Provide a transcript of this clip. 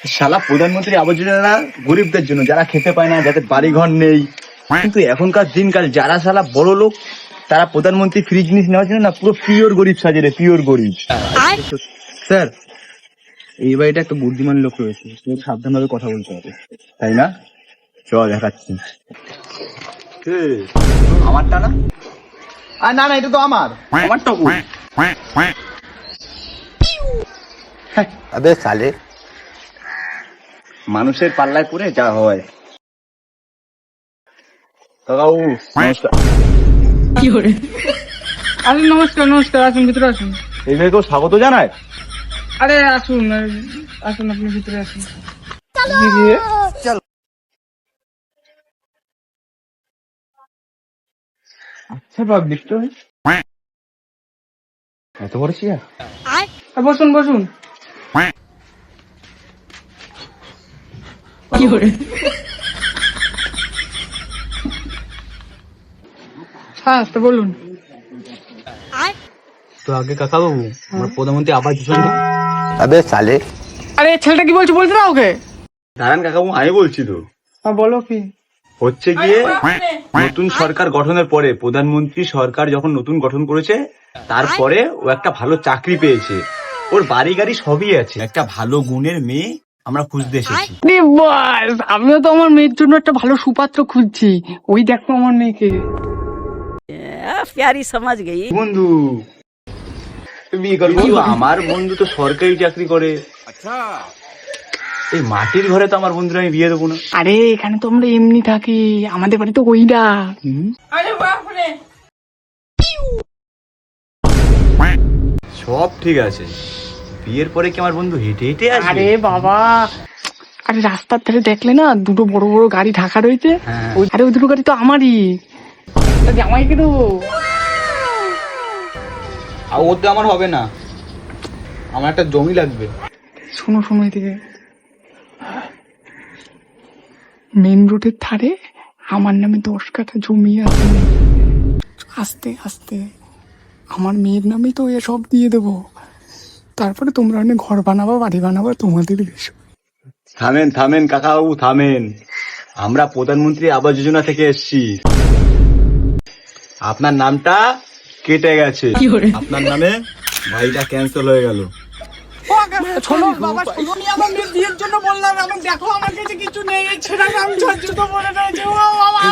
শালা প্রধানমন্ত্রী আবাস যোজনা গরিবদের জন্য, যারা খেতে পায় না, যাদের বাড়ি ঘর নেই। কিন্তু এখনকার দিনকাল যারা শালা বড় লোক, তারা প্রধানমন্ত্রী ফ্রি জিনিস নেওয়ার জন্য না পুরো পিওর গরিব সাজে রে, পিওর গরিব। স্যার, এই বাড়িটা একটা বুদ্ধিমান লোক রয়েছে, সাবধান ভাবে কথা বলতে হবে, তাই না? চল দেখাচ্ছি। আমারটা না? আর না না, এটা তো আমার, আমারটা কই? अबे साले মানুষের পাল্লায় পড়ে যা হয়। কাকাবু নমস্কার। আরে নমস্কার নমস্কার, আসুন ভিতরে আসুন। এই মেয়ে কেউ স্বাগত জানায়? আরে আসুন আসুন, আপনি ভিতরে আসুন। আচ্ছা পাবলিক তো এত বড় চেয়ার। বসুন বসুন। হ্যাঁ তো বলুন। তো আগে কাকাবাবু, আমার প্রধানমন্ত্রী আবাস যোজনা। अबे साले আরে ছেলেটা কি বলছে বলতে না ওকে। দাঁড়ান কাকাবু, আমি বলছি তো। হ্যাঁ বলো কি। হচ্ছে গিয়ে নতুন সরকার গঠনের পরে, প্রধানমন্ত্রী সরকার যখন নতুন গঠন করেছে, তারপরে ও একটা ভালো চাকরি পেয়েছে, ওর বাড়ি গাড়ি সবই আছে, একটা ভালো গুণের মেয়ে আমরা খুঁজতে এসেছি। বাস, আমিও তো আমার মেয়ের জন্য একটা ভালো সুপাত্র খুঁজছি। ওই দেখো আমার মেয়েকে। प्यारी समझ गई। বন্ধু বিয়ে করবো? আমার বন্ধু তো সরকারি চাকরি করে। আচ্ছা, এই মাটির ঘরে তো আমার বন্ধুরা আমি বিয়ে দেবো না। আরে এখানে তো আমরা এমনি থাকি, আমাদের বাড়ি তো ওইটা। আরে বাপরে, সব ঠিক আছে, বিয়ের পরে কি আমার বন্ধু হেঁটে হেঁটে আসবে? আরে বাবা, আরে রাস্তার ধারে দেখলে না দুটো বড় বড় গাড়ি ঢাকা রয়েছে। হ্যাঁ। আরে ওই দুটো গাড়ি তো আমারই, তা জামাইকে দেবো। আর ওতে আমার হবে না, আমার একটা জমি লাগবে। শোনো শোনো, এদিকে মেন রোডের ধারে আমার নামে 10 কাঠা জমি আছে। আস্তে আস্তে আমার মেয়ের নামেই তো এসব দিয়ে দেবো। তারপরে তোমরা অনেক ঘর বানাবা, বাড়ি বানাবা, তোমাদের বিষয়। থামেন থামেন কাকাবাবু থামেন, আমরা প্রধানমন্ত্রী আবাস যোজনা থেকে এসেছি। আপনার নামটা কেটে গেছে, আপনার নামে বাড়িটা ক্যান্সেল হয়ে গেল। শোনো বাবা, শোনো, আমি আমার মেয়ের বিয়ের জন্য বললাম, আমার দেখো আমার কাছে কিছু নেই, এই ছেলেটা আমি ঝরঝর করে রয়েছে। ও বাবা।